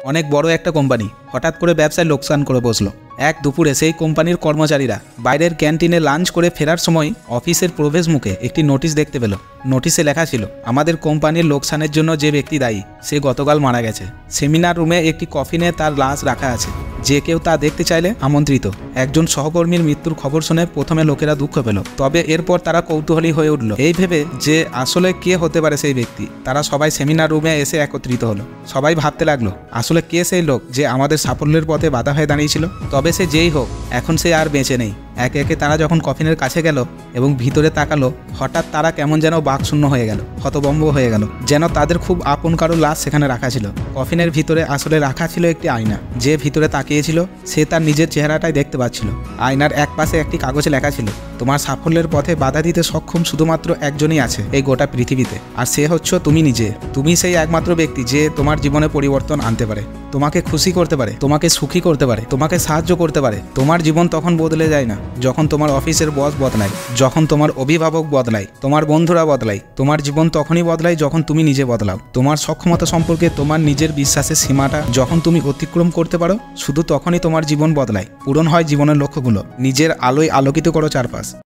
অনেক বড় একটা কোম্পানি হঠাৎ করে ব্যবসায় লোকসান করে বসলো। এক দুপুরে সেই কোম্পানির কর্মচারীরা বাইরের ক্যান্টিনে লাঞ্চ করে ফেরার সময় অফিসের প্রবেশ মুখে একটি নোটিশ দেখতে পেল। নোটিশে লেখা ছিল, আমাদের কোম্পানির লোকসানের জন্য যে ব্যক্তি দায়ী সে গতকাল মারা গেছে। সেমিনার রুমে একটি কফিনে তার লাশ রাখা আছে, যে কেউ তা দেখতে চাইলে আমন্ত্রিত। একজন সহকর্মীর মৃত্যুর খবর শুনে প্রথমে লোকেরা দুঃখ পেল, তবে এরপর তারা কৌতূহলী হয়ে উঠল এই ভেবে যে আসলে কে হতে পারে সেই ব্যক্তি। তারা সবাই সেমিনার রুমে এসে একত্রিত হলো। সবাই ভাবতে লাগলো, আসলে কে সেই লোক যে আমাদের সাফল্যের পথে বাধা হয়ে দাঁড়িয়েছিল। তবে সে যেই হোক, এখন সে আর বেঁচে নেই। একে একে তারা যখন কফিনের কাছে গেল এবং ভিতরে তাকালো, হঠাৎ তারা কেমন যেন বাকশূন্য হয়ে গেল, হতভম্ব হয়ে গেল, যেন তাদের খুব আপন কারো লাশ সেখানে রাখা ছিল। কফিনের ভিতরে আসলে রাখা ছিল একটি আয়না। যে ভিতরে তাকিয়েছিল সে তার নিজের চেহারাটাই দেখতে পাচ্ছিল। আয়নার এক পাশে একটি কাগজে লেখা ছিল, তোমার সাফল্যের পথে বাধা দিতে সক্ষম শুধুমাত্র একজনই আছে এই গোটা পৃথিবীতে, আর সে হচ্ছে তুমি নিজে। তুমি সেই একমাত্র ব্যক্তি যে তোমার জীবনে পরিবর্তন আনতে পারে, তোমাকে খুশি করতে পারে, তোমাকে সুখী করতে পারে, তোমাকে সাহায্য করতে পারে। তোমার জীবন তখন বদলে যায় না যখন তোমার অফিসের বস বদলায়, যখন তোমার অভিভাবক বদলায়, তোমার বন্ধুরা বদলায়। তোমার জীবন তখনই বদলায় যখন তুমি নিজে বদলাও। তোমার সক্ষমতা সম্পর্কে তোমার নিজের বিশ্বাসের সীমাটা যখন তুমি অতিক্রম করতে পারো, শুধু তখনই তোমার জীবন বদলায়, পূরণ হয় জীবনের লক্ষ্যগুলো। নিজের আলোয় আলোকিত করো চারপাশ।